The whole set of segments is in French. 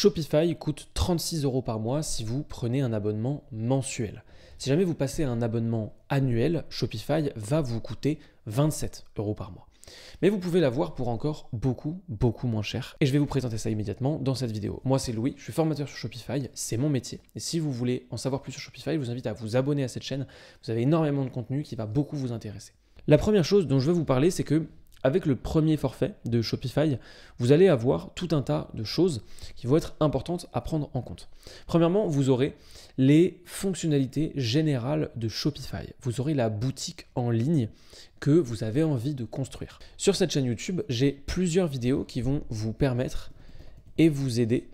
Shopify coûte 36 € par mois si vous prenez un abonnement mensuel. Si jamais vous passez à un abonnement annuel, Shopify va vous coûter 27 € par mois. Mais vous pouvez l'avoir pour encore beaucoup moins cher. Et je vais vous présenter ça immédiatement dans cette vidéo. Moi, c'est Louis, je suis formateur sur Shopify, c'est mon métier. Et si vous voulez en savoir plus sur Shopify, je vous invite à vous abonner à cette chaîne. Vous avez énormément de contenu qui va beaucoup vous intéresser. La première chose dont je veux vous parler, c'est que avec le premier forfait de Shopify, vous allez avoir tout un tas de choses qui vont être importantes à prendre en compte. Premièrement, vous aurez les fonctionnalités générales de Shopify. Vous aurez la boutique en ligne que vous avez envie de construire. Sur cette chaîne YouTube, j'ai plusieurs vidéos qui vont vous permettre et vous aider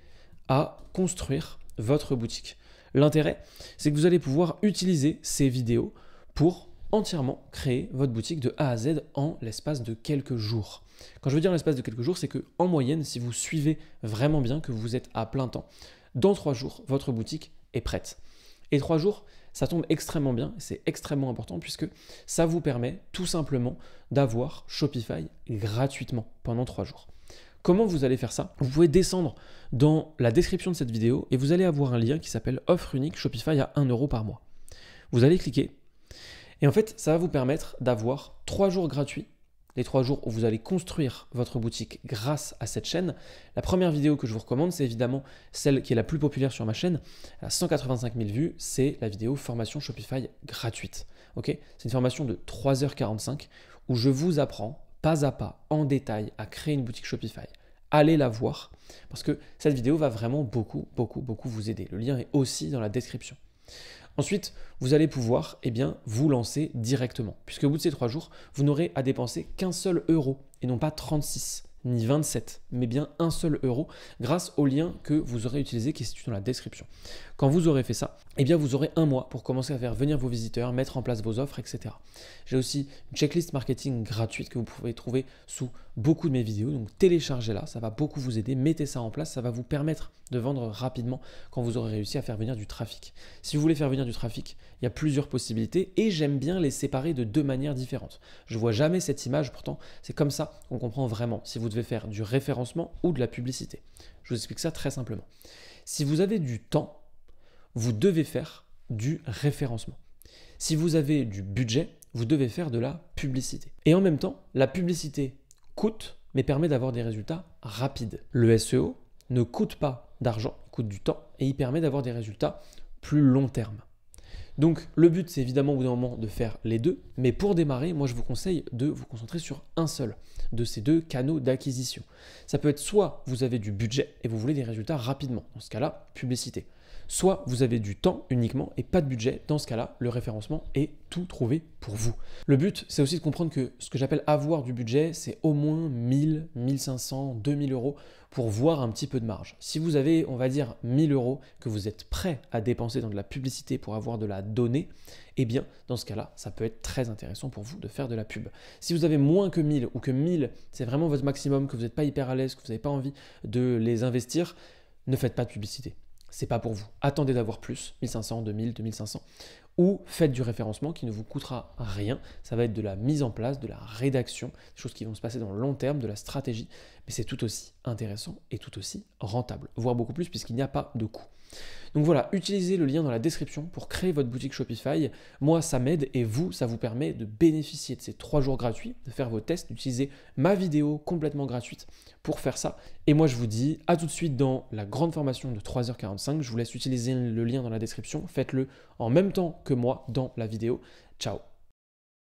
à construire votre boutique. L'intérêt, c'est que vous allez pouvoir utiliser ces vidéos pour entièrement créer votre boutique de A à Z en l'espace de quelques jours. Quand je veux dire l'espace de quelques jours, c'est qu'en moyenne, si vous suivez vraiment bien, que vous êtes à plein temps, dans 3 jours, votre boutique est prête. Et 3 jours, ça tombe extrêmement bien, c'est extrêmement important puisque ça vous permet tout simplement d'avoir Shopify gratuitement pendant 3 jours. Comment vous allez faire ça? Vous pouvez descendre dans la description de cette vidéo et vous allez avoir un lien qui s'appelle Offre unique Shopify à 1 € par mois. Vous allez cliquer. Et en fait, ça va vous permettre d'avoir 3 jours gratuits, les 3 jours où vous allez construire votre boutique grâce à cette chaîne. La première vidéo que je vous recommande, c'est évidemment celle qui est la plus populaire sur ma chaîne. Elle a 185 000 vues, c'est la vidéo formation Shopify gratuite. Okay, c'est une formation de 3h45 où je vous apprends pas à pas, en détail, à créer une boutique Shopify. Allez la voir parce que cette vidéo va vraiment beaucoup vous aider. Le lien est aussi dans la description. Ensuite, vous allez pouvoir vous lancer directement, puisque au bout de ces 3 jours, vous n'aurez à dépenser qu'un seul euro, et non pas 36 ni 27, mais bien un seul euro, grâce au lien que vous aurez utilisé qui est situé dans la description. Quand vous aurez fait ça, vous aurez 1 mois pour commencer à faire venir vos visiteurs, mettre en place vos offres, etc. J'ai aussi une checklist marketing gratuite que vous pouvez trouver sous beaucoup de mes vidéos, donc téléchargez-la, ça va beaucoup vous aider, mettez ça en place, ça va vous permettre de vendre rapidement quand vous aurez réussi à faire venir du trafic. Si vous voulez faire venir du trafic, il y a plusieurs possibilités et j'aime bien les séparer de 2 manières différentes. Je ne vois jamais cette image, pourtant c'est comme ça qu'on comprend vraiment si vous devez faire du référencement ou de la publicité. Je vous explique ça très simplement. Si vous avez du temps, vous devez faire du référencement. Si vous avez du budget, vous devez faire de la publicité. Et en même temps, la publicité coûte, mais permet d'avoir des résultats rapides. Le SEO ne coûte pas d'argent, il coûte du temps et il permet d'avoir des résultats plus long terme. Donc le but, c'est évidemment au bout d'un moment de faire les deux, mais pour démarrer, moi je vous conseille de vous concentrer sur un seul de ces 2 canaux d'acquisition. Ça peut être soit vous avez du budget et vous voulez des résultats rapidement, dans ce cas-là, publicité. Soit vous avez du temps uniquement et pas de budget, dans ce cas-là, le référencement est tout trouvé pour vous. Le but, c'est aussi de comprendre que ce que j'appelle avoir du budget, c'est au moins 1000, 1500, 2000 € pour voir un petit peu de marge. Si vous avez, on va dire, 1000 € que vous êtes prêt à dépenser dans de la publicité pour avoir de la donnée, dans ce cas-là, ça peut être très intéressant pour vous de faire de la pub. Si vous avez moins que 1000 ou que 1000, c'est vraiment votre maximum, que vous n'êtes pas hyper à l'aise, que vous n'avez pas envie de les investir, ne faites pas de publicité. C'est pas pour vous. Attendez d'avoir plus, 1500, 2000, 2500, ou faites du référencement qui ne vous coûtera rien. Ça va être de la mise en place, de la rédaction, des choses qui vont se passer dans le long terme, de la stratégie, mais c'est tout aussi intéressant et tout aussi rentable, voire beaucoup plus puisqu'il n'y a pas de coût. Donc voilà, utilisez le lien dans la description pour créer votre boutique Shopify. Moi, ça m'aide et vous, ça vous permet de bénéficier de ces 3 jours gratuits, de faire vos tests, d'utiliser ma vidéo complètement gratuite pour faire ça. Et moi, je vous dis à tout de suite dans la grande formation de 3h45. Je vous laisse utiliser le lien dans la description. Faites-le en même temps que moi dans la vidéo. Ciao!